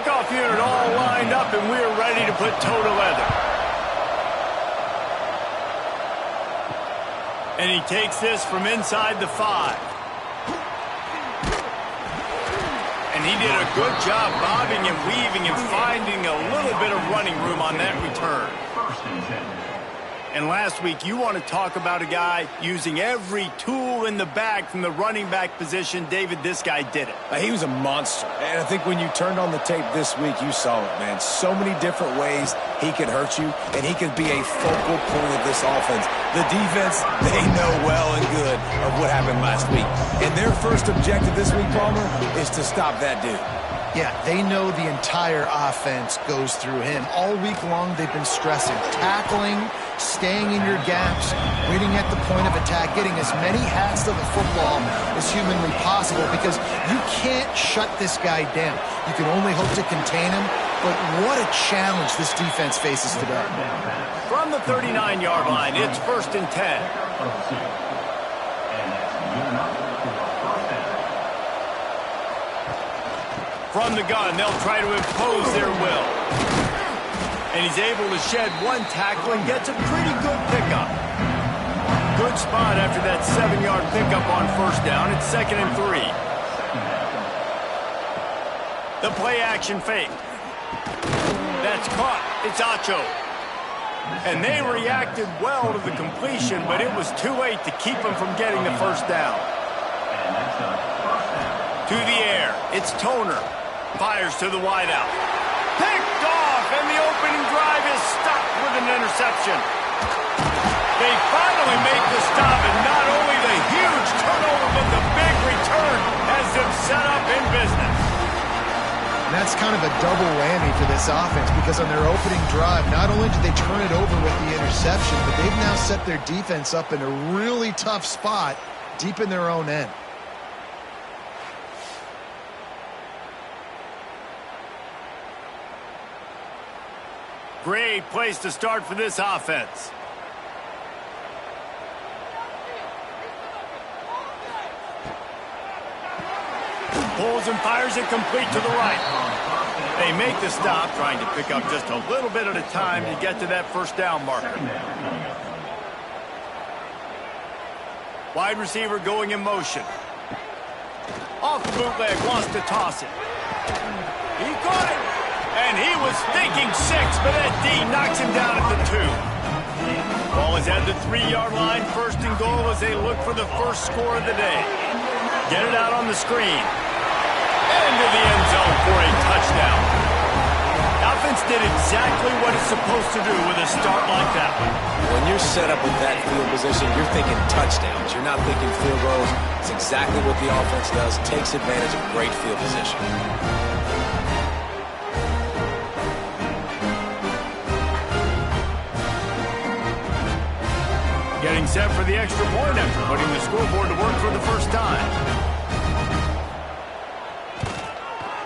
Kickoff unit all lined up, and we're ready to put toe to leather. And he takes this from inside the 5. And he did a good job bobbing and weaving and finding a little bit of running room on that return. And last week, you want to talk about a guy using every tool in the bag from the running back position. David, this guy did it. He was a monster. And I think when you turned on the tape this week, you saw it, man. So many different ways he could hurt you, and he could be a focal point of this offense. The defense, they know well and good of what happened last week. And their first objective this week, Palmer, is to stop that dude. Yeah, they know the entire offense goes through him. All week long, they've been stressing tackling, staying in your gaps, waiting at the point of attack, getting as many hats to the football as humanly possible, because you can't shut this guy down. You can only hope to contain him, but what a challenge this defense faces today. From the 39-yard line, it's 1st and 10. From the gun, they'll try to impose their will. And he's able to shed one tackle and gets a pretty good pickup. Good spot after that 7-yard pickup on 1st down. It's 2nd and 3. The play action fake. That's caught. It's Acho. And they reacted well to the completion, but it was too late to keep him from getting the 1st down. To the air. It's Toner. Fires to the wideout. Picked off, and the opening drive is stopped with an interception. They finally make the stop, and not only the huge turnover, but the big return has them set up in business. And that's kind of a double whammy for this offense, because on their opening drive, not only did they turn it over with the interception, but they've now set their defense up in a really tough spot deep in their own end. Great place to start for this offense. Pulls and fires it complete to the right. They make the stop, trying to pick up just a little bit at a time to get to that 1st down marker. Wide receiver going in motion. Off the bootleg, wants to toss it. He caught it. And he was thinking 6, but that D knocks him down at the 2. Ball is at the 3-yard line, 1st and goal as they look for the first score of the day. Get it out on the screen. Into the end zone for a touchdown. Offense did exactly what it's supposed to do with a start like that one. When you're set up with that field position, you're thinking touchdowns. You're not thinking field goals. It's exactly what the offense does. Takes advantage of great field position. Getting set for the extra point after putting the scoreboard to work for the first time.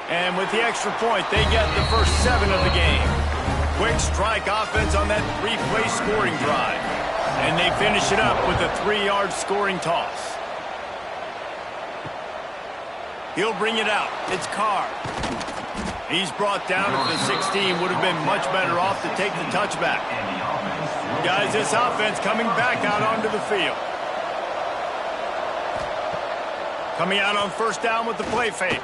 And with the extra point, they get the first 7 of the game. Quick strike offense on that 3-play scoring drive. And they finish it up with a 3-yard scoring toss. He'll bring it out. It's Carr. He's brought down at the 16. Would have been much better off to take the touchback. Guys, this offense coming back out onto the field. Coming out on 1st down with the play fake.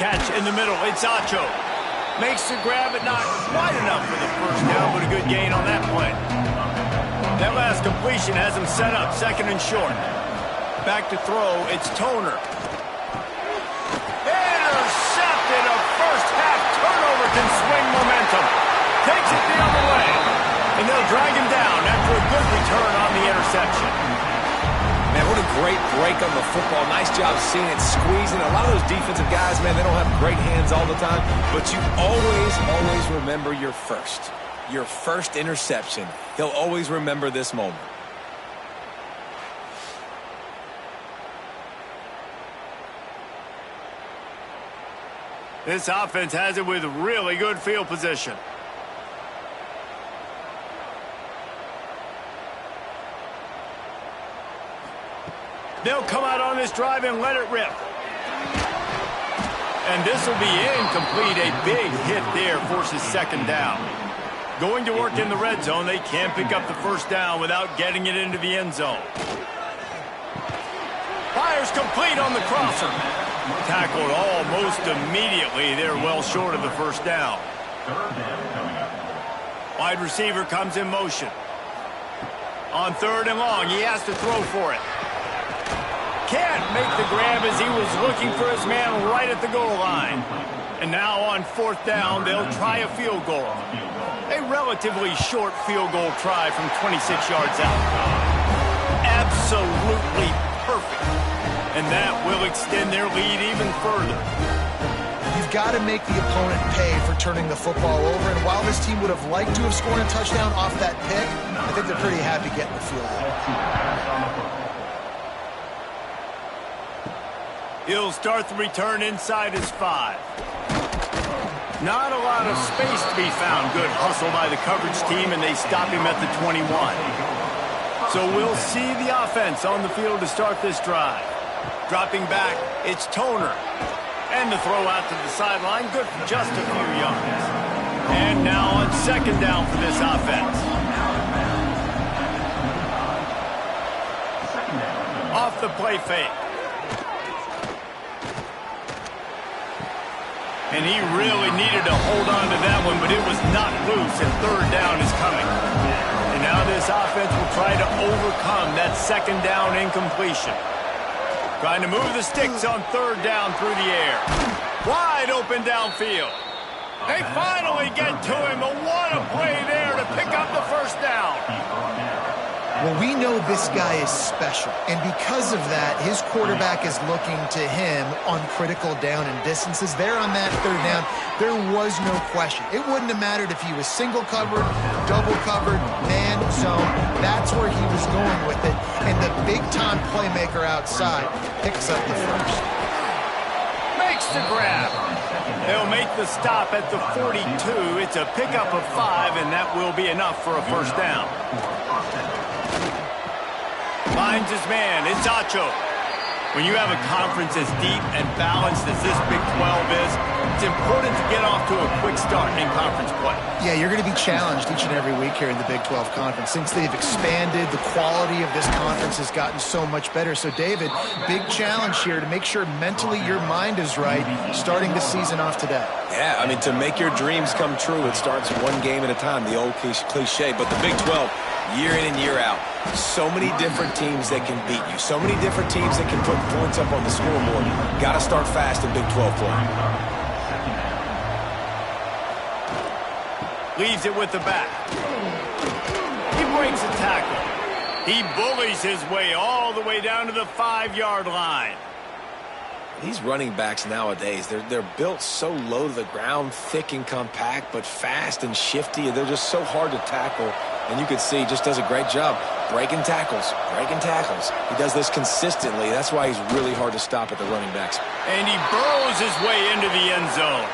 Catch in the middle. It's Acho. Makes the grab, but not quite enough for the 1st down, but a good gain on that play. That last completion has him set up 2nd and short. Back to throw. It's Toner. Intercepted. A first-half turnover can swing momentum. Takes it the other way. And they'll drag him down after a good return on the interception. Man, what a great break on the football. Nice job seeing it squeezing. A lot of those defensive guys, man, they don't have great hands all the time, but you always remember your first interception. He'll always remember this moment. This offense has it with really good field position. They'll come out on this drive and let it rip. And this will be incomplete. A big hit there forces second down. Going to work in the red zone. They can't pick up the first down without getting it into the end zone. Fires complete on the crosser. Tackled almost immediately. They're well short of the first down. Wide receiver comes in motion. On third and long, he has to throw for it. Can't make the grab as he was looking for his man right at the goal line. And now on fourth down, they'll try a field goal. A relatively short field goal try from 26 yards out. Absolutely perfect. And that will extend their lead even further. You've got to make the opponent pay for turning the football over. And while this team would have liked to have scored a touchdown off that pick, I think they're pretty happy getting the field goal. He'll start the return inside his 5. Not a lot of space to be found. Good hustle by the coverage team, and they stop him at the 21. So we'll see the offense on the field to start this drive. Dropping back, it's Toner. And the throw out to the sideline, good for just a few yards. And now on second down for this offense. Off the play fake. And he really needed to hold on to that one, but it was not loose, and third down is coming. And now this offense will try to overcome that second down incompletion. Trying to move the sticks on third down through the air. Wide open downfield. They finally get to him, but what a play there to pick up the first down. Well, we know this guy is special, and because of that, his quarterback is looking to him on critical down and distances. There on that third down, there was no question. It wouldn't have mattered if he was single covered, double covered, man, zone. That's where he was going with it, and the big-time playmaker outside picks up the first. Makes the grab. They'll make the stop at the 42. It's a pickup of 5, and that will be enough for a first down. Finds his man. It's Acho. When you have a conference as deep and balanced as this Big 12 is, it's important to get off to a quick start in conference play. Yeah, you're going to be challenged each and every week here in the Big 12 Conference. Since they've expanded, the quality of this conference has gotten so much better. So, David, big challenge here to make sure mentally your mind is right starting the season off today. Yeah, I mean, to make your dreams come true, it starts one game at a time, the old cliche. But the Big 12, year in and year out, so many different teams that can beat you, so many different teams that can put points up on the scoreboard. Got to start fast in Big 12 play. Leaves it with the back. He breaks a tackle. He bullies his way all the way down to the 5-yard line. These running backs nowadays, they're built so low to the ground, thick and compact, but fast and shifty. They're just so hard to tackle. And you can see he just does a great job breaking tackles, breaking tackles. He does this consistently. That's why he's really hard to stop at the running backs. And he burrows his way into the end zone.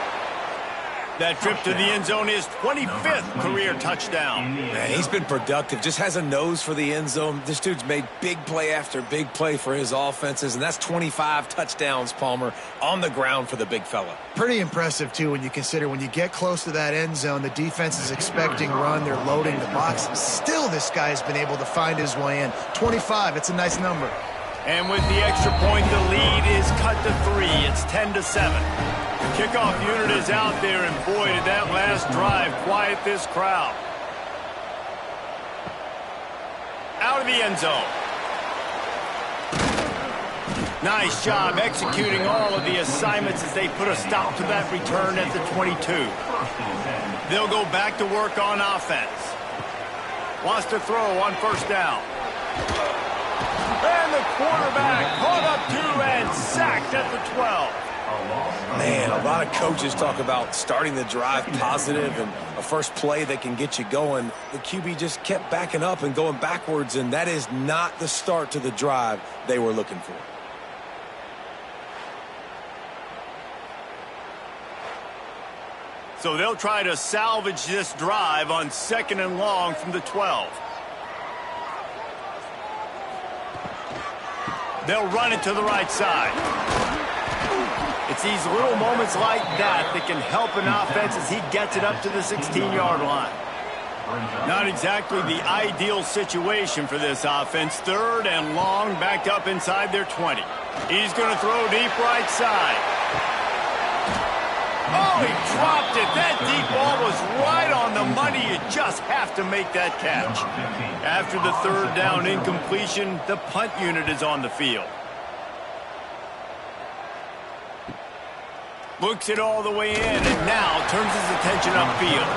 That trip to the end zone is 25th career touchdown. Man, he's been productive, just has a nose for the end zone. This dude's made big play after big play for his offenses, and that's 25 touchdowns, Palmer, on the ground for the big fella. Pretty impressive, too, when you consider when you get close to that end zone, the defense is expecting run, they're loading the box. Still, this guy's been able to find his way in. 25, it's a nice number. And with the extra point, the lead is cut to 3. It's 10-7. The kickoff unit is out there, and boy, did that last drive quiet this crowd. Out of the end zone. Nice job executing all of the assignments as they put a stop to that return at the 22. They'll go back to work on offense. Wants to throw on first down. And the quarterback caught up to and sacked at the 12. Man, a lot of coaches talk about starting the drive positive and a first play that can get you going. The QB just kept backing up and going backwards, and that is not the start to the drive they were looking for. So they'll try to salvage this drive on second and long from the 12. They'll run it to the right side. It's these little moments like that that can help an offense as he gets it up to the 16-yard line. Not exactly the ideal situation for this offense. 3rd and long, backed up inside their 20. He's going to throw deep right side. Oh, he dropped it. That deep ball was right on the money. You just have to make that catch. After the 3rd down incompletion, the punt unit is on the field. Looks it all the way in, and now turns his attention upfield.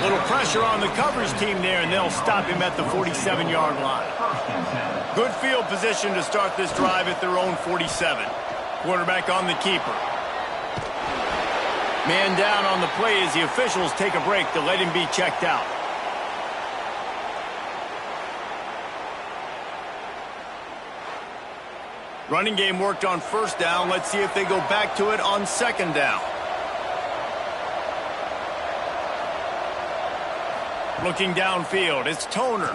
Little pressure on the coverage team there, and they'll stop him at the 47-yard line. Good field position to start this drive at their own 47. Quarterback on the keeper. Man down on the play as the officials take a break to let him be checked out. Running game worked on 1st down. Let's see if they go back to it on 2nd down. Looking downfield, it's Toner.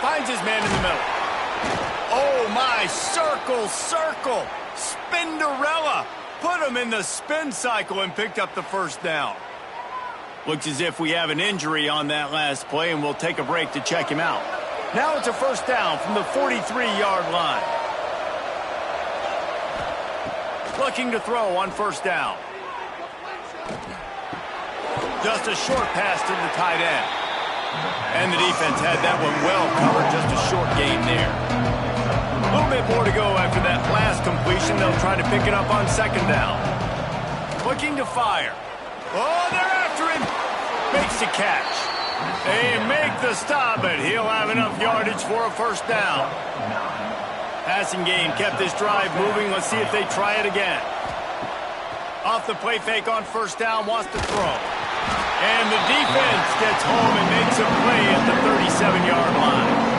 Finds his man in the middle. Oh, my, circle. Spinderella. Put him in the spin cycle and picked up the 1st down. Looks as if we have an injury on that last play, and we'll take a break to check him out. Now it's a 1st down from the 43-yard line. Looking to throw on 1st down. Just a short pass to the tight end. And the defense had that one well covered, just a short gain there. A little bit more to go after that last completion. They'll try to pick it up on 2nd down. Looking to fire. Oh, they're after him. Makes the catch. They make the stop, but he'll have enough yardage for a 1st down. Passing game kept this drive moving. Let's see if they try it again. Off the play fake on 1st down, wants to throw. And the defense gets home and makes a play at the 37-yard line.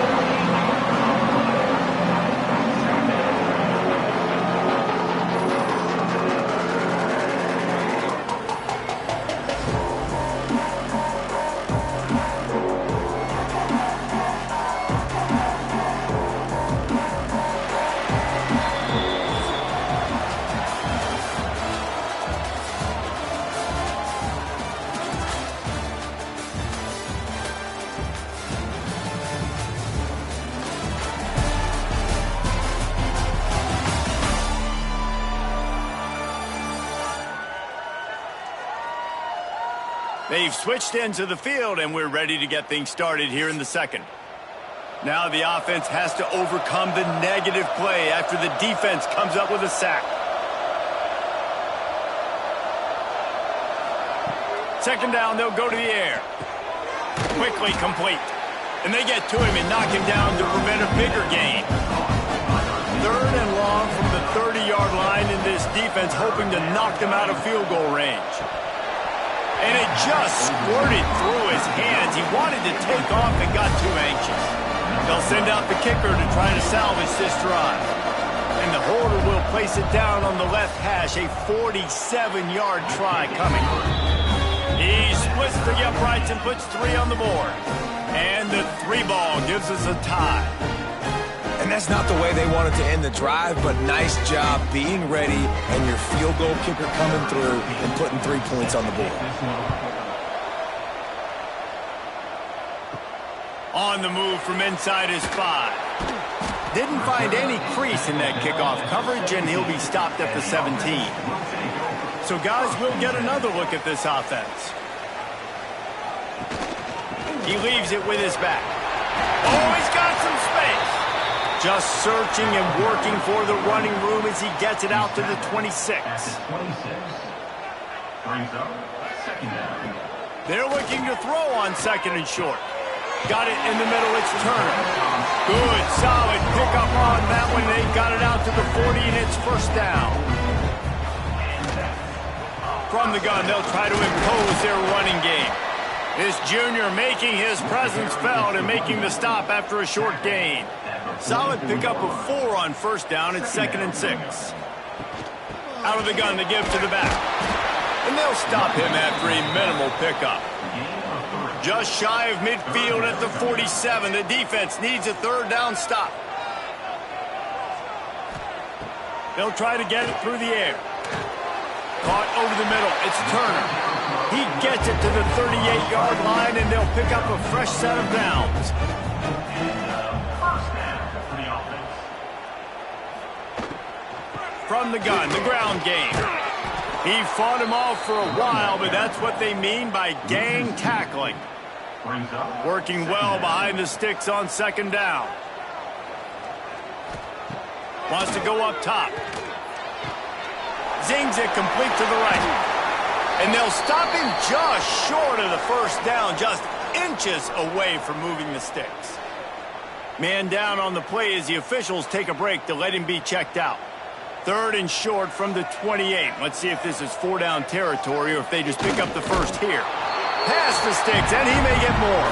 They've switched into the field, and we're ready to get things started here in the 2nd. Now the offense has to overcome the negative play after the defense comes up with a sack. 2nd down, they'll go to the air. Quickly complete. And they get to him and knock him down to prevent a bigger gain. 3rd and long from the 30-yard line, in this defense hoping to knock them out of field goal range. And it just squirted through his hands. He wanted to take off and got too anxious. They'll send out the kicker to try to salvage this drive. And the holder will place it down on the left hash. A 47-yard try coming. He splits the uprights and puts 3 on the board. And the 3 ball gives us a tie. And that's not the way they wanted to end the drive, but nice job being ready and your field goal kicker coming through and putting 3 points on the board. On the move from inside his 5. Didn't find any crease in that kickoff coverage, and he'll be stopped at the 17. So guys, we'll get another look at this offense. He leaves it with his back. Oh, he's got some space. Just searching and working for the running room as he gets it out to the 26. They're looking to throw on 2nd and short. Got it in the middle, it's Turner. Good, solid pickup on that one. They got it out to the 40, and it's 1st down. From the gun, they'll try to impose their running game. This junior making his presence felt and making the stop after a short gain. Solid pickup of 4 on 1st down. It's 2nd and 6. Out of the gun to give to the back. And they'll stop him after a minimal pickup. Just shy of midfield at the 47. The defense needs a 3rd down stop. They'll try to get it through the air. Caught over the middle. It's Turner. He gets it to the 38-yard line, and they'll pick up a fresh set of downs. From the gun, the ground game. He fought him off for a while, but that's what they mean by gang tackling. Working well behind the sticks on second down. Wants to go up top. Zings it complete to the right. And they'll stop him just short of the first down, just inches away from moving the sticks. Man down on the play as the officials take a break to let him be checked out. 3rd and short from the 28. Let's see if this is 4-down territory or if they just pick up the first here. Past the sticks, and he may get more.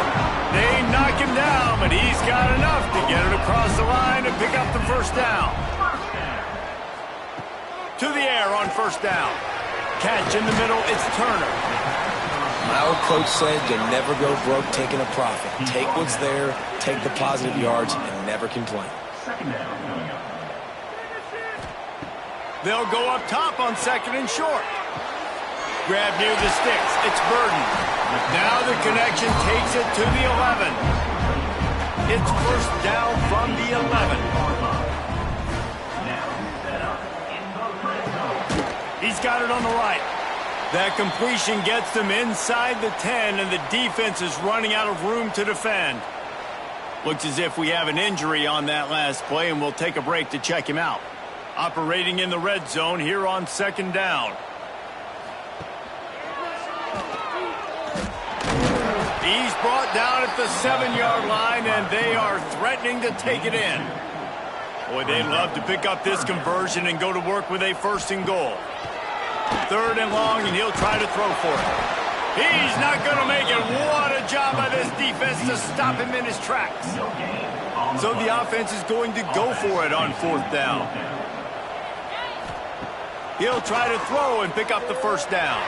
They knock him down, but he's got enough to get it across the line and pick up the first down. To the air on first down. Catch in the middle, it's Turner. My old coach said you never go broke taking a profit. Take what's there, take the positive yards, and never complain. They'll go up top on 2nd and short. Grab near the sticks, it's Burden. Now the connection takes it to the 11. It's first down from the 11. He's got it on the right. That completion gets them inside the 10, and the defense is running out of room to defend. Looks as if we have an injury on that last play, and we'll take a break to check him out. Operating in the red zone here on 2nd down. He's brought down at the 7-yard line, and they are threatening to take it in. Boy, they'd love to pick up this conversion and go to work with a 1st and goal. 3rd and long, and he'll try to throw for it. He's not going to make it. What a job by this defense to stop him in his tracks. So the offense is going to go for it on 4th down. He'll try to throw and pick up the first down.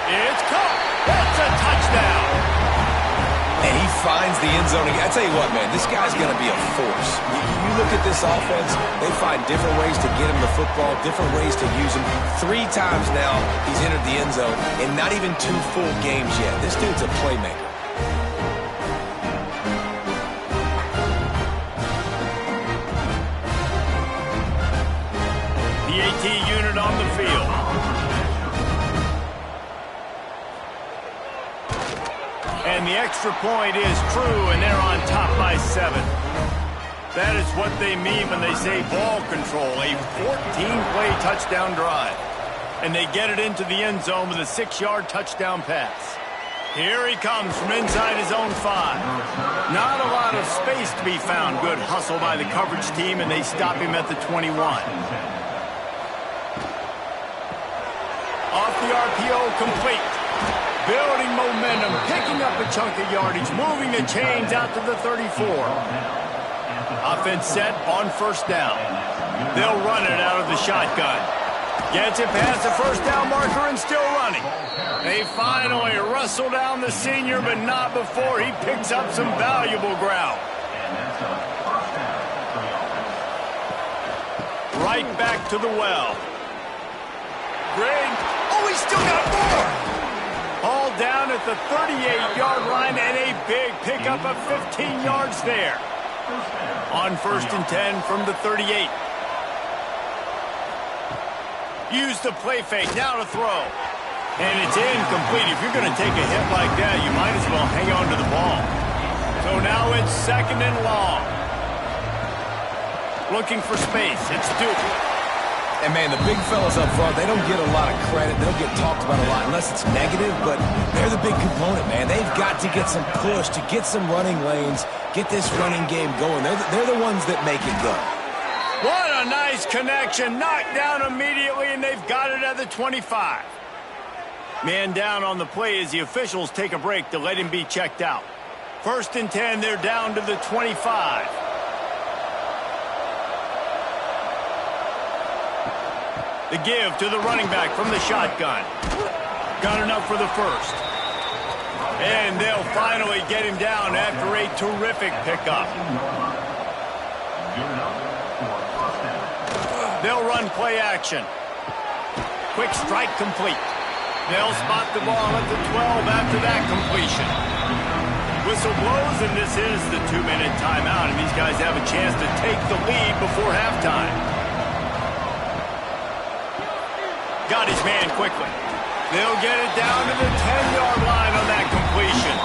It's caught. That's a touchdown. And he finds the end zone. I tell you what, man, this guy's going to be a force. You look at this offense, they find different ways to get him the football, different ways to use him. 3 times now he's entered the end zone, and not even 2 full games yet. This dude's a playmaker. The AT unit on the field. And the extra point is true, and they're on top by 7. That is what they mean when they say ball control, a 14-play touchdown drive. And they get it into the end zone with a 6-yard touchdown pass. Here he comes from inside his own 5. Not a lot of space to be found. Good hustle by the coverage team, and they stop him at the 21. Off the RPO, complete. Building momentum, picking up a chunk of yardage, moving the chains out to the 34. Offense set on 1st down. They'll run it out of the shotgun. Gets it past the first down marker and still running. They finally wrestle down the senior, but not before he picks up some valuable ground. Right back to the well. Green. Oh, he's still got more. All down at the 38-yard line, and a big pickup of 15 yards there. On 1st and 10 from the 38. Use the play fake, now to throw. And it's incomplete. If you're going to take a hit like that, you might as well hang on to the ball. So now it's 2nd and long. Looking for space, it's Duke. And, man, the big fellas up front, they don't get a lot of credit. They don't get talked about a lot unless it's negative, but they're the big component, man. They've got to get some push, to get some running lanes, get this running game going. They're the ones that make it go. What a nice connection. Knocked down immediately, and they've got it at the 25. Man down on the play as the officials take a break to let him be checked out. 1st and 10, they're down to the 25. The give to the running back from the shotgun. Got enough for the 1st. And they'll finally get him down after a terrific pickup. They'll run play action. Quick strike complete. They'll spot the ball at the 12 after that completion. Whistle blows, and this is the 2-minute timeout, and these guys have a chance to take the lead before halftime. Got his man quickly. They'll get it down to the 10-yard line on that completion.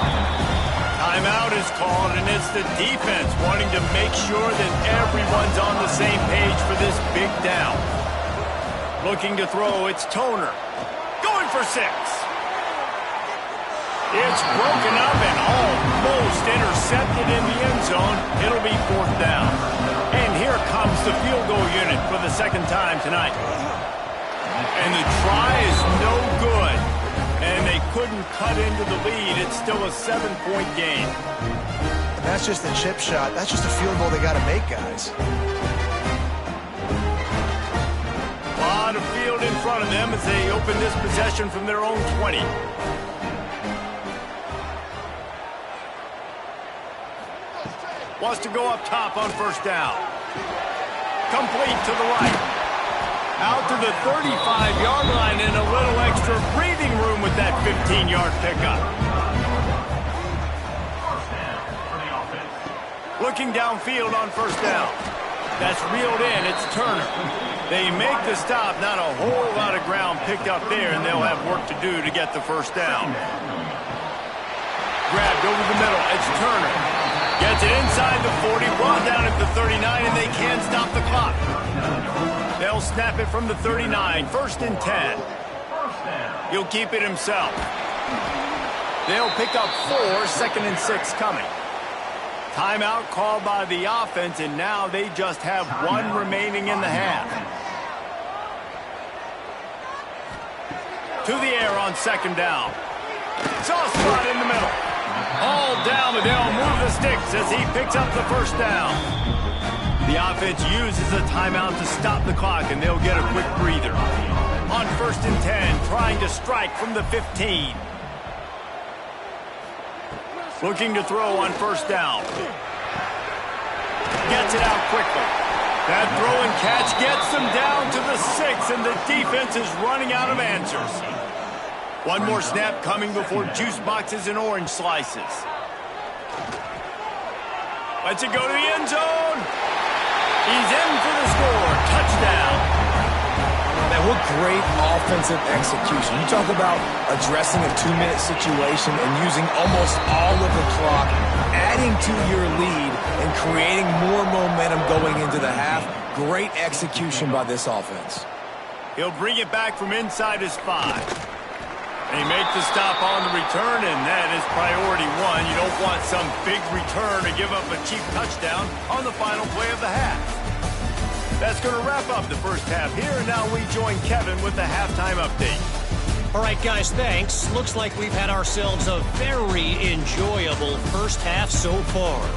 Timeout is called, and it's the defense wanting to make sure that everyone's on the same page for this big down. Looking to throw, it's Toner. Going for 6. It's broken up and almost intercepted in the end zone. It'll be 4th down. And here comes the field goal unit for the second time tonight. And the try is no good. And they couldn't cut into the lead. It's still a 7-point game. And that's just a chip shot. That's just a field goal they got to make, guys. A lot of field in front of them as they open this possession from their own 20. Wants to go up top on 1st down. Complete to the right. Out to the 35-yard line and a little extra breathing room with that 15-yard pickup. Looking downfield on 1st down. That's reeled in. It's Turner. They make the stop. Not a whole lot of ground picked up there, and they'll have work to do to get the 1st down. Grabbed over the middle. It's Turner. Gets it inside the 40, brought down at the 39, and they can stop the clock. They'll snap it from the 39, 1st and 10. He'll keep it himself. They'll pick up 4, 2nd and 6 coming. Timeout called by the offense, and now they just have 1 remaining in the half. To the air on 2nd down. Soft spot in the middle. All down, but they'll move the sticks as he picks up the 1st down. The offense uses a timeout to stop the clock, and they'll get a quick breather. On 1st and 10, trying to strike from the 15. Looking to throw on 1st down. Gets it out quickly. That throw and catch gets them down to the 6, and the defense is running out of answers. 1 more snap coming before juice boxes and orange slices. Lets it go to the end zone. He's in for the score. Touchdown. Man, what great offensive execution. You talk about addressing a 2-minute situation and using almost all of the clock, adding to your lead and creating more momentum going into the half. Great execution by this offense. He'll bring it back from inside his 5. They make the stop on the return, and that is priority 1. You don't want some big return to give up a cheap touchdown on the final play of the half. That's going to wrap up the first half here, and now we join Kevin with the halftime update. All right, guys, thanks. Looks like we've had ourselves a very enjoyable first half so far.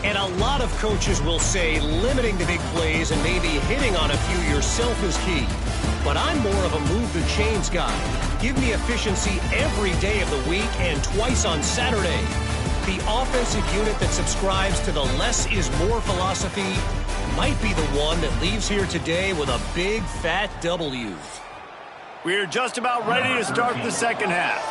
And a lot of coaches will say limiting the big plays and maybe hitting on a few yourself is key. But I'm more of a move the chains guy. Give me efficiency every day of the week and twice on Saturday. The offensive unit that subscribes to the less is more philosophy might be the one that leaves here today with a big fat W. We're just about ready to start the second half.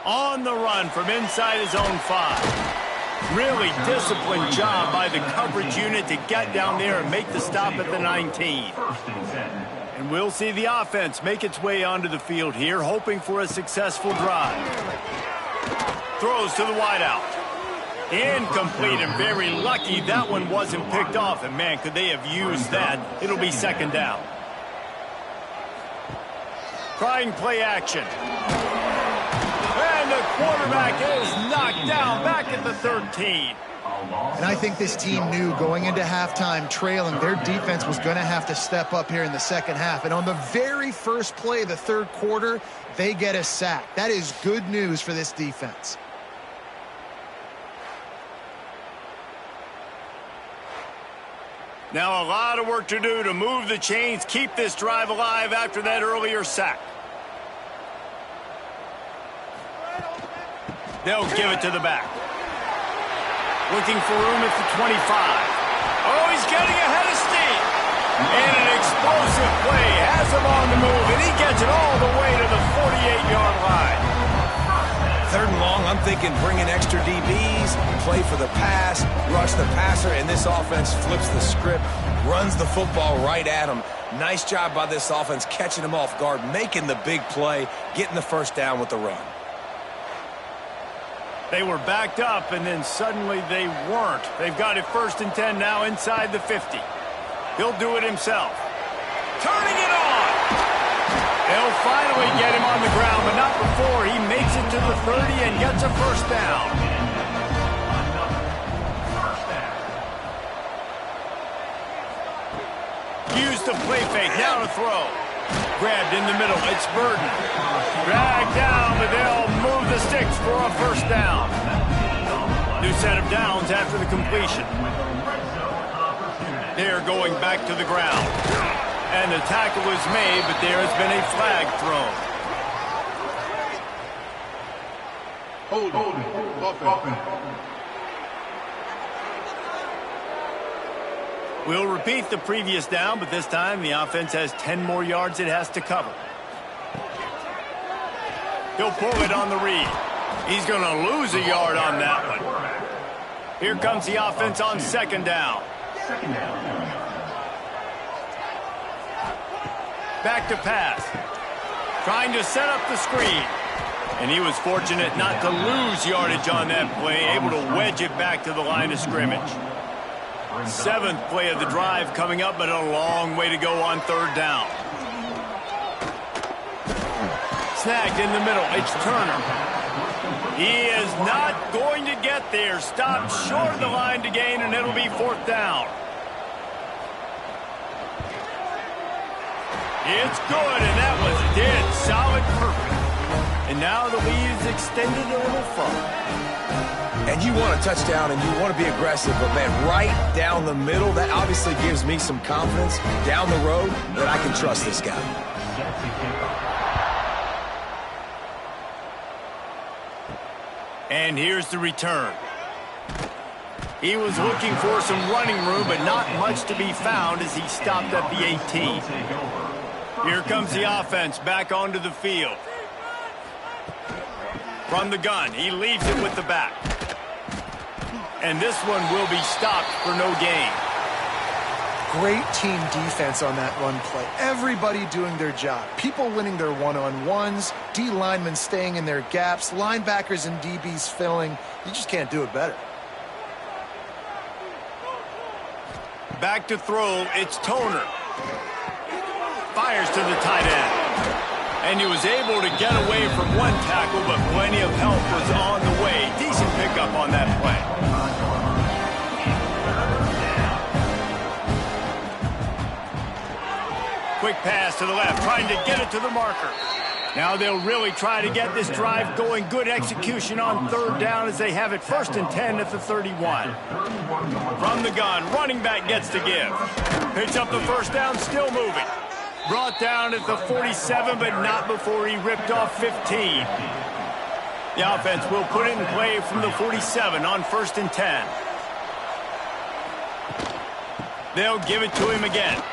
On the run from inside his own 5. Really disciplined job by the coverage unit to get down there and make the stop at the 19. And we'll see the offense make its way onto the field here, hoping for a successful drive. Throws to the wideout. Incomplete, and very lucky that one wasn't picked off. And man, could they have used that. It'll be 2nd down. Trying play action. And the quarterback is knocked down back at the 13. And I think this team knew going into halftime trailing, their defense was going to have to step up here in the second half. And on the very first play of the 3rd quarter, they get a sack. That is good news for this defense. Now a lot of work to do to move the chains, keep this drive alive after that earlier sack. They'll give it to the back. Looking for room at the 25. Oh, he's getting ahead of steam. And an explosive play has him on the move, and he gets it all the way to the 48-yard line. 3rd and long, I'm thinking bring in extra DBs, play for the pass, rush the passer, and this offense flips the script, runs the football right at him. Nice job by this offense catching him off guard, making the big play, getting the first down with the run. They were backed up, and then suddenly they weren't. They've got it 1st and 10 now inside the 50. He'll do it himself. Turning it on! They'll finally get him on the ground, but not before he makes it to the 30 and gets a first down. Use the play fake, now to throw. Grabbed in the middle, it's Burden. Dragged down, but they'll move the sticks for a first down. New set of downs after the completion. They're going back to the ground. And the tackle is made, but there has been a flag thrown. Hold it. We'll repeat the previous down, but this time the offense has 10 more yards it has to cover. He'll pull it on the read. He's going to lose a yard on that one. Here comes the offense on 2nd down. Back to pass. Trying to set up the screen. And he was fortunate not to lose yardage on that play, able to wedge it back to the line of scrimmage. 7th play of the drive coming up, but a long way to go on 3rd down. Snagged in the middle. It's Turner. He is not going to get there. Stopped short of the line to gain, and it'll be 4th down. It's good, and that was dead solid, perfect. And now the lead is extended a little further. And you want a touchdown and you want to be aggressive, but man, right down the middle, that obviously gives me some confidence down the road that I can trust this guy. And here's the return. He was looking for some running room, but not much to be found as he stopped at the 18. Here comes the offense back onto the field. From the gun, he leaves it with the back. And this one will be stopped for no gain. Great team defense on that run play. Everybody doing their job. People winning their one-on-ones, D linemen staying in their gaps, linebackers and DBs filling. You just can't do it better. Back to throw, it's Toner. Fires to the tight end. And he was able to get away from one tackle, but plenty of help was on the way. Decent pickup on that play. Quick pass to the left, trying to get it to the marker. Now they'll really try to get this drive going. Good execution on 3rd down as they have it 1st and 10 at the 31. From the gun, running back gets to give. Picks up the first down, still moving. Brought down at the 47, but not before he ripped off 15. The offense will put it in play from the 47 on 1st and 10. They'll give it to him again.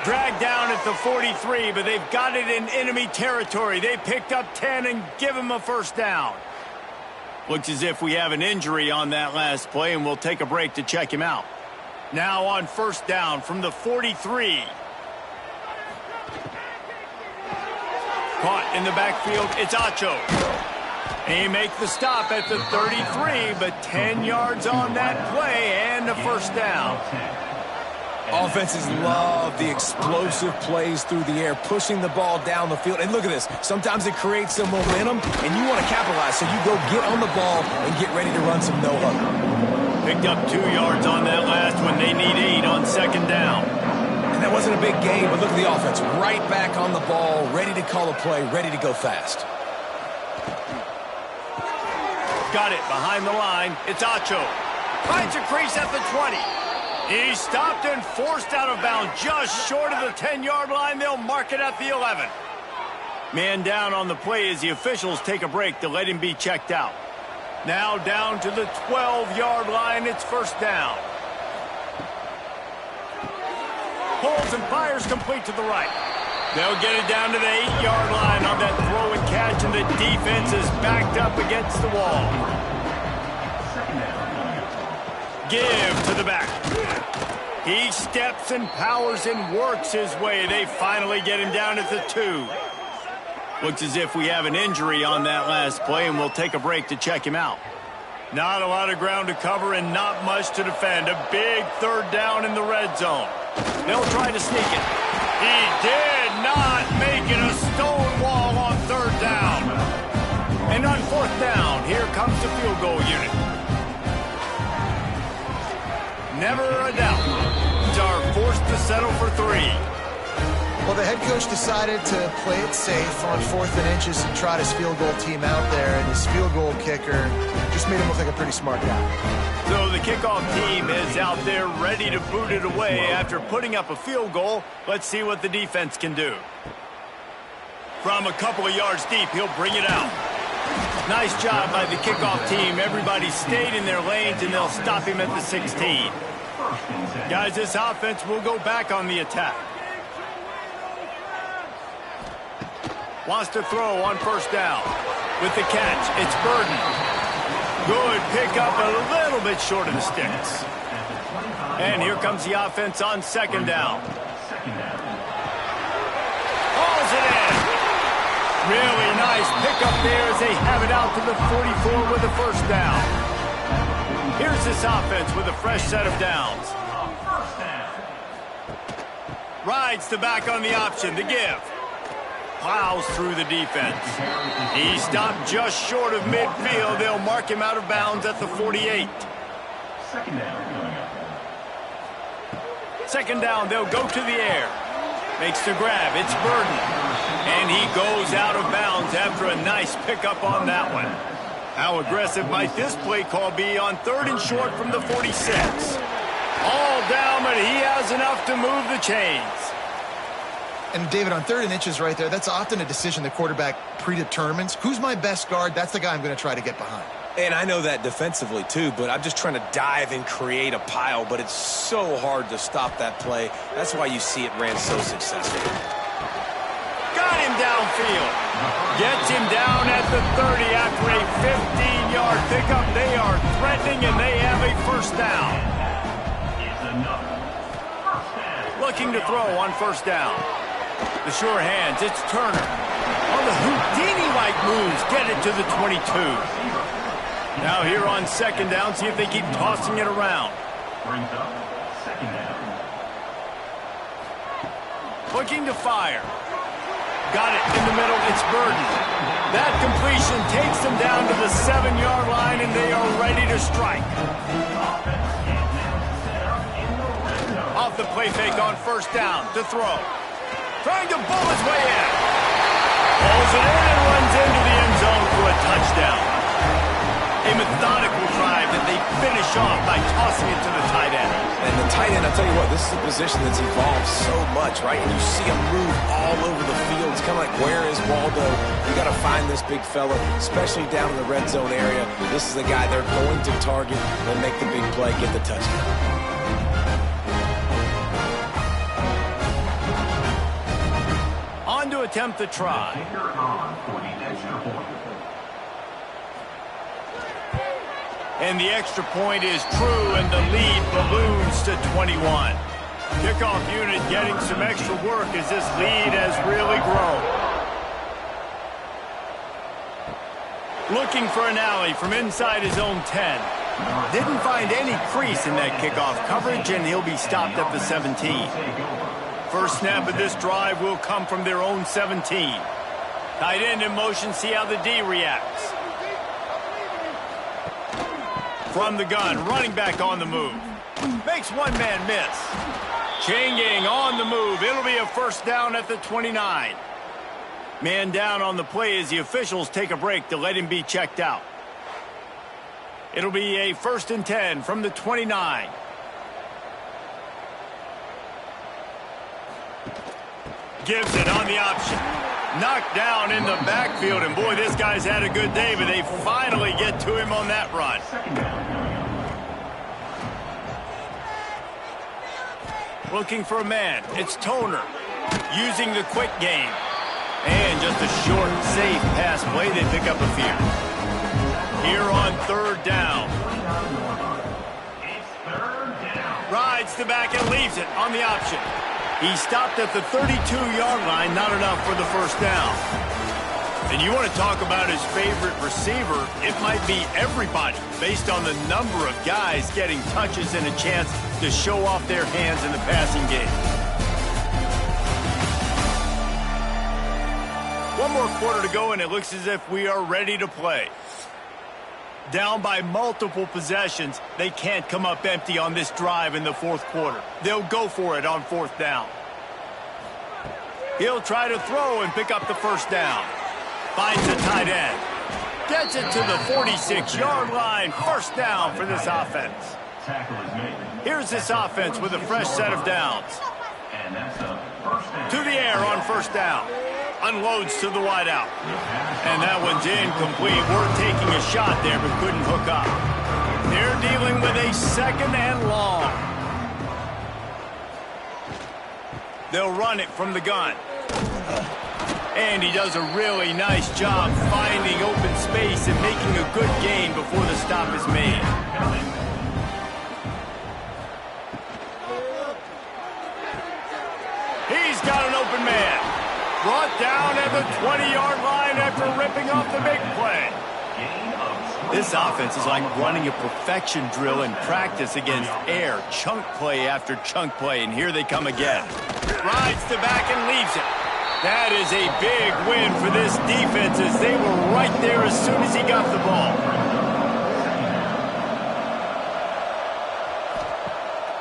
Dragged down at the 43, but they've got it in enemy territory. They picked up 10 and give him a first down. Looks as if we have an injury on that last play, and we'll take a break to check him out. Now on 1st down from the 43. Caught in the backfield, it's Acho. He makes the stop at the 33, but 10 yards on that play and a first down. Offenses love the explosive plays through the air, pushing the ball down the field. And look at this. Sometimes it creates some momentum, and you want to capitalize. So you go get on the ball and get ready to run some no-huddle. Picked up 2 yards on that last one. They need 8 on 2nd down. And that wasn't a big gain, but look at the offense. Right back on the ball, ready to call a play, ready to go fast. Got it behind the line. It's Acho. Finds a crease at the 20. He stopped and forced out of bounds just short of the 10-yard line. They'll mark it at the 11. Man down on the play as the officials take a break to let him be checked out. Now down to the 12-yard line. It's 1st down. Pulls and fires complete to the right. They'll get it down to the 8-yard line on that throw and catch, and the defense is backed up against the wall. Give to the back. He steps and powers and works his way. They finally get him down at the 2. Looks as if we have an injury on that last play, and we'll take a break to check him out. Not a lot of ground to cover and not much to defend. A big third down in the red zone. They'll try to sneak it. He did not make it a stone wall on third down. And on fourth down, here comes the field goal unit. Never a doubt. They are forced to settle for 3. Well, the head coach decided to play it safe on 4th and inches and trot his field goal team out there, and his field goal kicker just made him look like a pretty smart guy. So the kickoff team is out there ready to boot it away after putting up a field goal. Let's see what the defense can do. From a couple of yards deep, he'll bring it out. Nice job by the kickoff team. Everybody stayed in their lanes, and they'll stop him at the 16. Guys, this offense will go back on the attack. Wants to throw on first down. With the catch, it's Burden. Good pickup, a little bit short of the sticks. And here comes the offense on second down. Hauls it in. Really nice pickup there as they have it out to the 44 with a first down. Here's this offense with a fresh set of downs. Rides the back on the option, the give. Plows through the defense. He stopped just short of midfield. They'll mark him out of bounds at the 48. Second down, they'll go to the air. Makes the grab, it's Burden. And he goes out of bounds after a nice pickup on that one. How aggressive might this play call be on 3rd and short from the 46? All down, but he has enough to move the chains. And, David, on 3rd and inches right there, that's often a decision the quarterback predetermines. Who's my best guard? That's the guy I'm going to try to get behind. And I know that defensively, too, but I'm just trying to dive and create a pile, but it's so hard to stop that play. That's why you see it ran so successful. Got him downfield. Gets him down at the 30 after a 15-yard pickup. They are threatening, and they have a first down. Looking to throw on first down. The sure hands, it's Turner. On the Houdini-like moves, get it to the 22. Now here on second down, see if they keep tossing it around. Brings up second down. Looking to fire. Got it in the middle, it's Burden. That completion takes them down to the 7-yard line, and they are ready to strike. Off the play fake on first down to throw. Trying to bull his way in. Pulls it in and runs into the end zone for a touchdown. A methodical drive that they finish off by tossing it to the tight end. And the tight end, I'll tell you what, this is a position that's evolved so much, right? And you see him move all over the field. It's kind of like, where is Waldo? You got to find this big fella, especially down in the red zone area. This is the guy they're going to target and make the big play, get the touchdown. On to attempt the try. And the extra point is true, and the lead balloons to 21. Kickoff unit getting some extra work as this lead has really grown. Looking for an alley from inside his own 10. Didn't find any crease in that kickoff coverage, and he'll be stopped at the 17. First snap of this drive will come from their own 17. Tight end in motion, see how the D reacts. From the gun, running back on the move. Makes one man miss. Changing on the move. It'll be a first down at the 29. Man down on the play as the officials take a break to let him be checked out. It'll be a 1st and 10 from the 29. Gives it on the option. Knocked down in the backfield, and boy, this guy's had a good day, but they finally get to him on that run. Looking for a man. It's Toner. Using the quick game. And just a short, safe pass play. They pick up a few. Here on third down. It's third down. Rides the back and leaves it on the option. He stopped at the 32-yard line. Not enough for the first down. And you want to talk about his favorite receiver, it might be everybody, based on the number of guys getting touches and a chance to show off their hands in the passing game. One more quarter to go, and it looks as if we are ready to play. Down by multiple possessions, they can't come up empty on this drive in the fourth quarter. They'll go for it on fourth down. He'll try to throw and pick up the first down. Finds a tight end. Gets it to the 46-yard line. First down for this offense. Tackle is made. Here's this offense with a fresh set of downs. And that's a first down. To the air on first down. Unloads to the wideout. And that one's incomplete. We're taking a shot there, but couldn't hook up. They're dealing with a second and long. They'll run it from the gun. And he does a really nice job finding open space and making a good gain before the stop is made. He's got an open man. Brought down at the 20-yard line after ripping off the big play. This offense is like running a perfection drill in practice against air. Chunk play after chunk play, and here they come again. Rides the back and leaves it. That is a big win for this defense as they were right there as soon as he got the ball.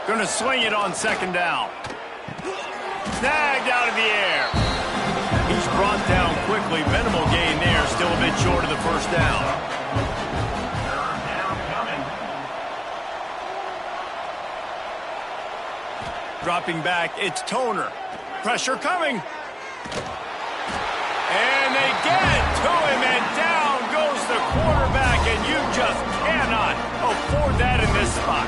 Gonna swing it on second down. Snagged out of the air. He's brought down quickly. Minimal gain there. Still a bit short of the first down. Third down coming. Dropping back, it's Toner. Pressure coming. And they get it to him, and down goes the quarterback, and you just cannot afford that in this spot.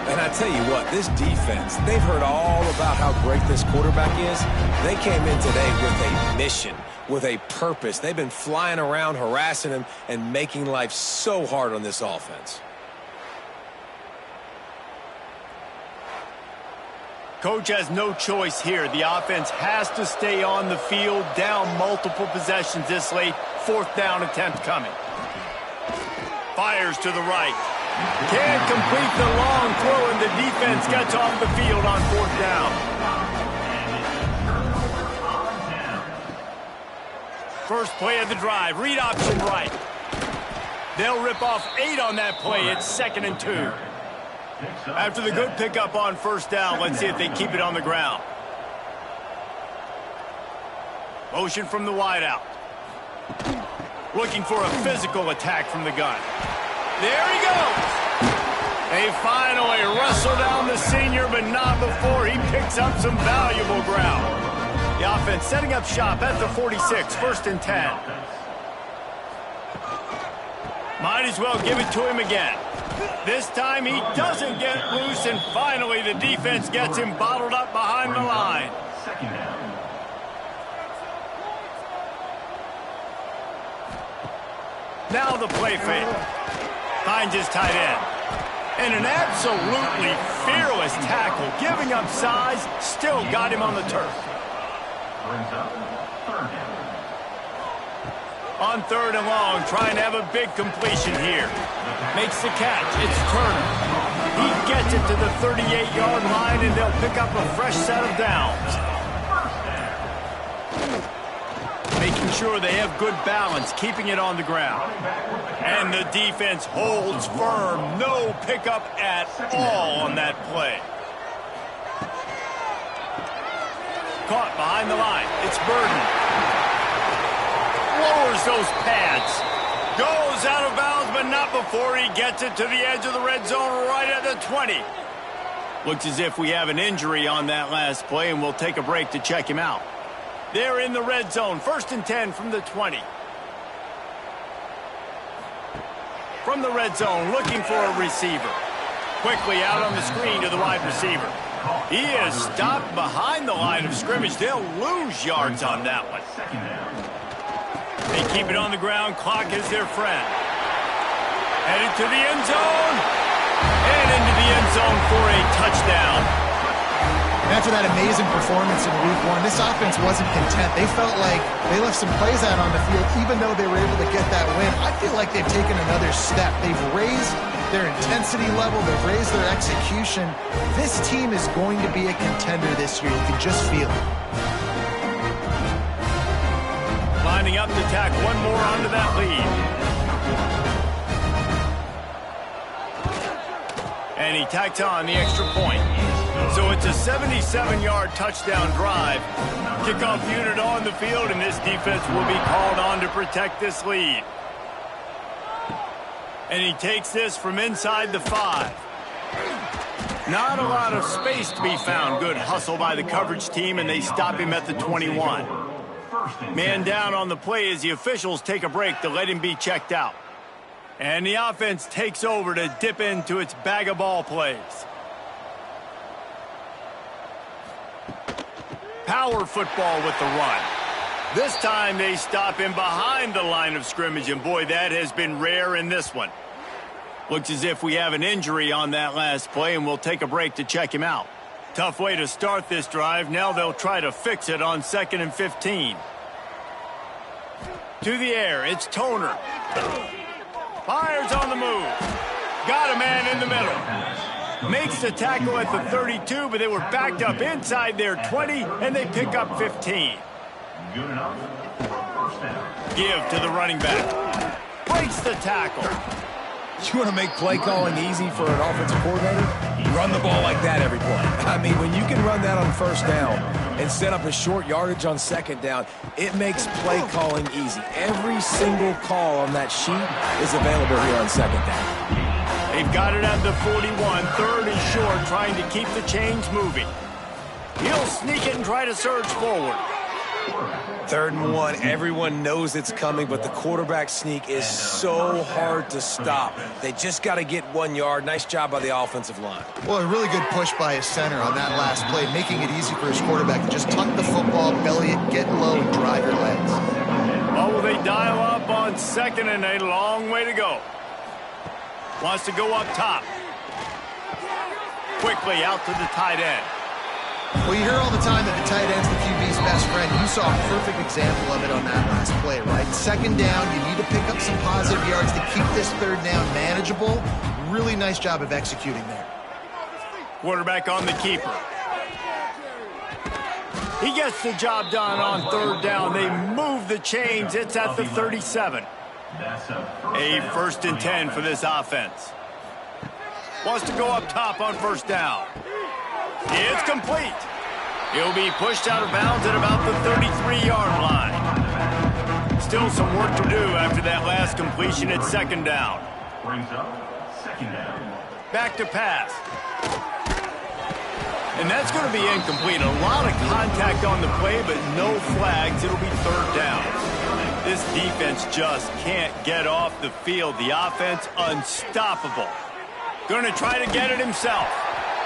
And I tell you what, this defense, they've heard all about how great this quarterback is. They came in today with a mission, with a purpose. They've been flying around, harassing him, and making life so hard on this offense. Coach has no choice here. The offense has to stay on the field, down multiple possessions this late. Fourth down attempt coming. Fires to the right. Can't complete the long throw, and the defense gets off the field on fourth down. First play of the drive. Read option right. They'll rip off 8 on that play. It's 2nd and 2. After the good pickup on first down, let's see if they keep it on the ground. Motion from the wideout. Looking for a physical attack from the gun. There he goes. They finally wrestle down the senior, but not before he picks up some valuable ground. The offense setting up shop at the 46, 1st and 10. Might as well give it to him again. This time he doesn't get loose, and finally the defense gets him bottled up behind the line. Second down. Now the play fake. Finds his tight end. And an absolutely fearless tackle, giving up size, still got him on the turf. Brings up third down. On third and long, trying to have a big completion here. Makes the catch. It's Turner. He gets it to the 38-yard line, and they'll pick up a fresh set of downs. Making sure they have good balance, keeping it on the ground. And the defense holds firm. No pickup at all on that play. Caught behind the line. It's Burden. Lowers those pads. Goes out of bounds, but not before he gets it to the edge of the red zone right at the 20. Looks as if we have an injury on that last play, and we'll take a break to check him out. They're in the red zone. 1st and 10 from the 20. From the red zone, looking for a receiver. Quickly out on the screen to the wide receiver. He is stopped behind the line of scrimmage. They'll lose yards on that one. Second down. They keep it on the ground. Clock is their friend. Headed to the end zone. And into the end zone for a touchdown. After that amazing performance in Week 1, this offense wasn't content. They felt like they left some plays out on the field, even though they were able to get that win. I feel like they've taken another step. They've raised their intensity level. They've raised their execution. This team is going to be a contender this year. You can just feel it. Lining up to tack one more onto that lead. And he tacked on the extra point. So it's a 77-yard touchdown drive. Kickoff unit on the field, and this defense will be called on to protect this lead. And he takes this from inside the 5. Not a lot of space to be found. Good hustle by the coverage team, and they stop him at the 21. Man down on the play as the officials take a break to let him be checked out. And the offense takes over to dip into its bag of ball plays. Power football with the run. This time they stop him behind the line of scrimmage, and boy, that has been rare in this one. Looks as if we have an injury on that last play, and we'll take a break to check him out. Tough way to start this drive. Now they'll try to fix it on 2nd and 15. To the air, it's Toner. Fires on the move. Got a man in the middle. Makes the tackle at the 32, but they were backed up inside their 20, and they pick up 15. Good enough for a first down. Give to the running back. Breaks the tackle. You want to make play calling easy for an offensive coordinator? Run the ball like that every play. I mean, when you can run that on first down and set up a short yardage on second down, it makes play calling easy. Every single call on that sheet is available here on second down. They've got it at the 41. 3rd and short, trying to keep the chains moving. He'll sneak it and try to surge forward. 3rd and 1, everyone knows it's coming, but the quarterback sneak is so hard to stop. They just got to get 1 yard. Nice job by the offensive line. Well, a really good push by his center on that last play, making it easy for his quarterback to just tuck the football, belly it, get low, and drive your legs. Oh, will they dial up on 2nd and a long way to go. Wants to go up top. Quickly out to the tight end. Well, you hear all the time that the tight end's the QB's best friend. You saw a perfect example of it on that last play, right? 2nd down, you need to pick up some positive yards to keep this 3rd down manageable. Really nice job of executing there. Quarterback on the keeper. He gets the job done on 3rd down. They move the chains. It's at the 37. A 1st and 10 for this offense. Wants to go up top on 1st down. It's complete. He'll be pushed out of bounds at about the 33-yard line. Still some work to do after that last completion at 2nd down. Brings up 2nd down. Back to pass. And that's going to be incomplete. A lot of contact on the play, but no flags. It'll be 3rd down. This defense just can't get off the field. The offense unstoppable. Going to try to get it himself.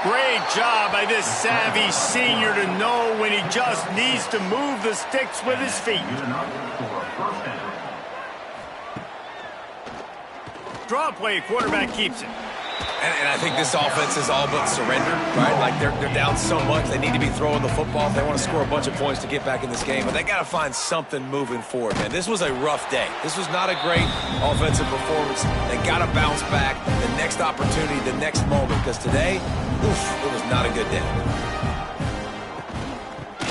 Great job by this savvy senior to know when he just needs to move the sticks with his feet. Good enough for a first down. Draw play, quarterback keeps it. And I think this offense is all but surrendered, right? Like they're down so much, they need to be throwing the football if they want to score a bunch of points to get back in this game. But they got to find something moving forward, man. This was a rough day. This was not a great offensive performance. They got to bounce back the next opportunity, the next moment, because today, it was not a good day.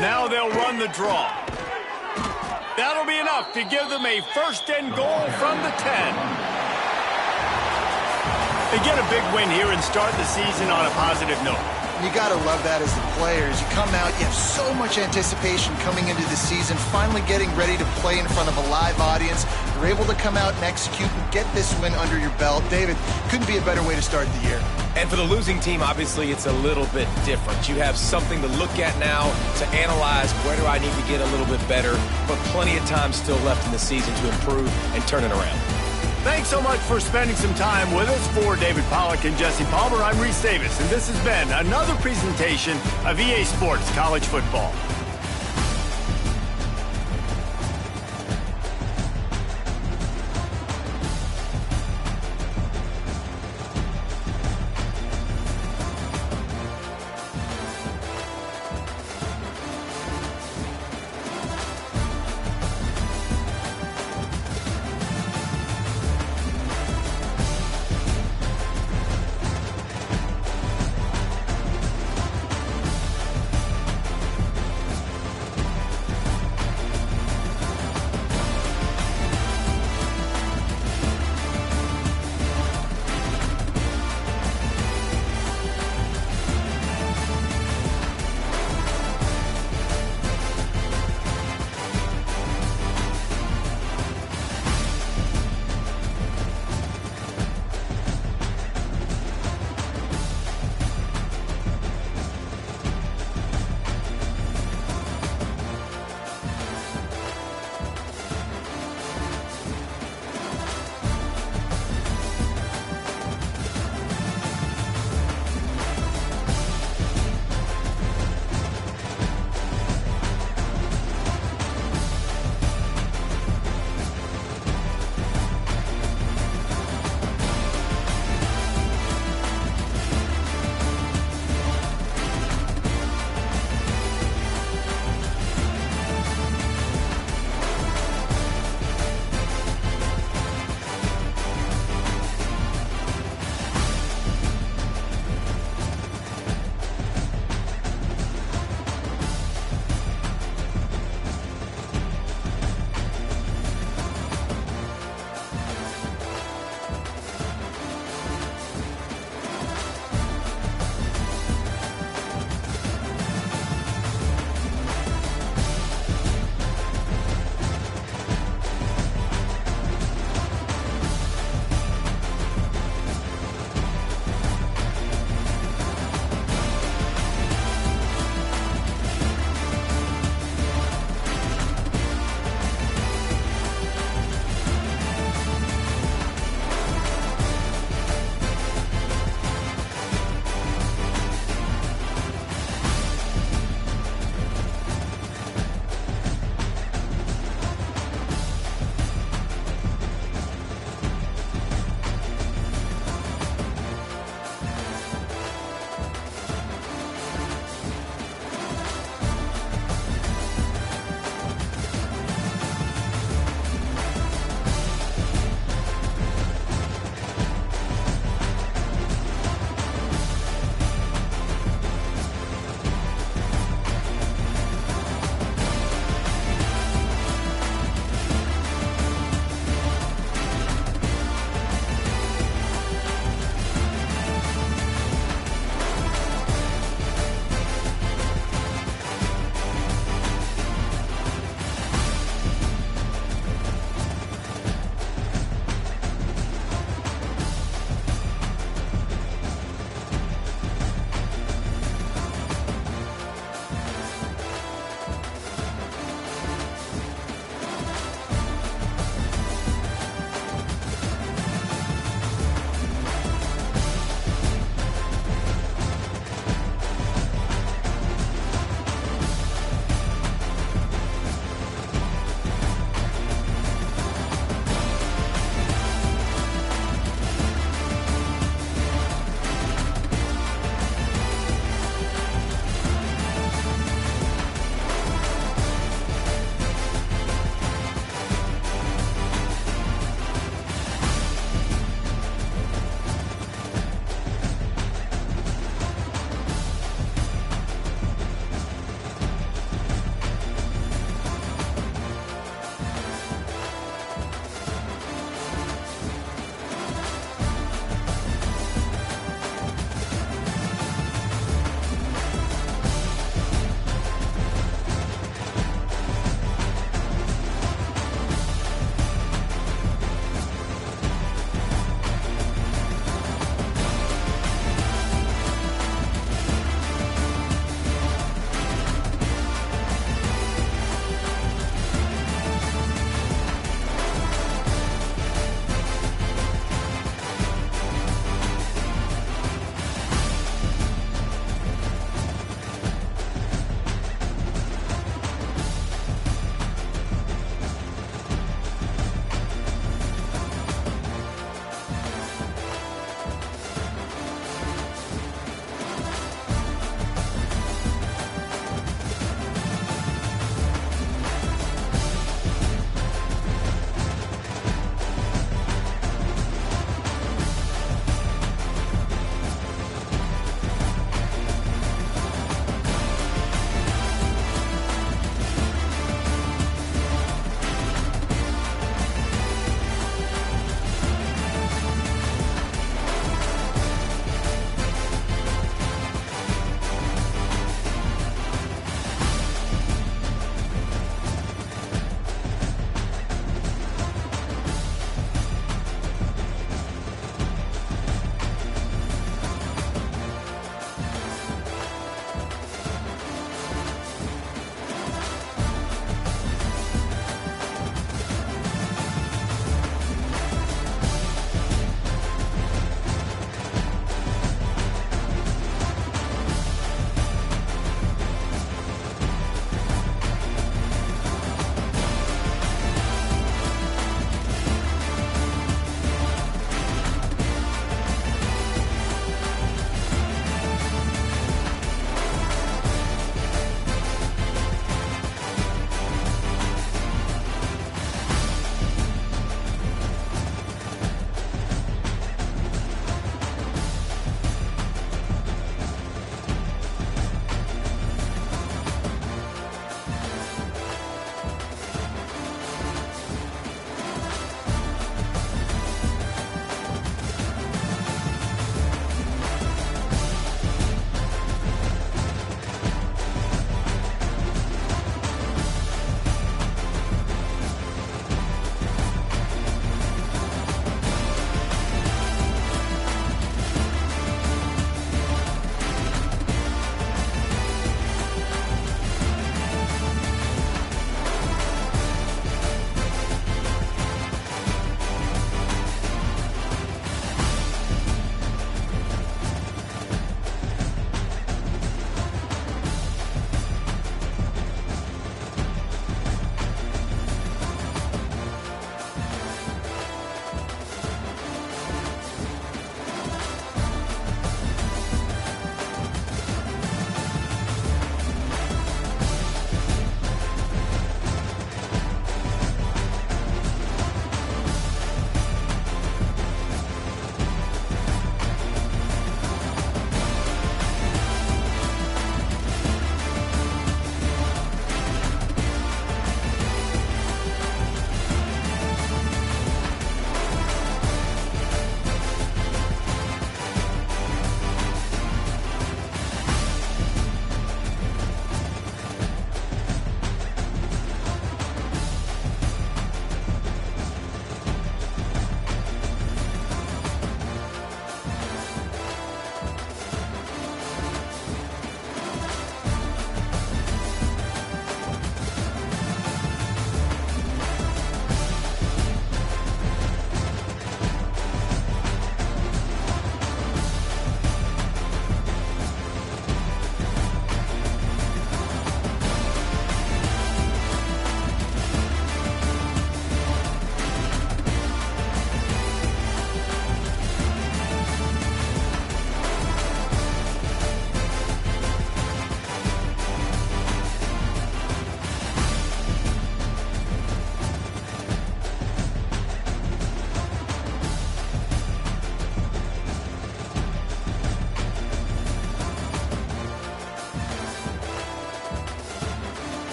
Now they'll run the draw. That'll be enough to give them a 1st and goal from the 10. They get a big win here and start the season on a positive note. You got to love that as the players. You come out, you have so much anticipation coming into the season, finally getting ready to play in front of a live audience. You're able to come out and execute and get this win under your belt. David, couldn't be a better way to start the year. And for the losing team, obviously, it's a little bit different. You have something to look at now to analyze where do I need to get a little bit better, but plenty of time still left in the season to improve and turn it around. Thanks so much for spending some time with us. For David Pollack and Jesse Palmer, I'm Reese Davis, and this has been another presentation of EA Sports College Football.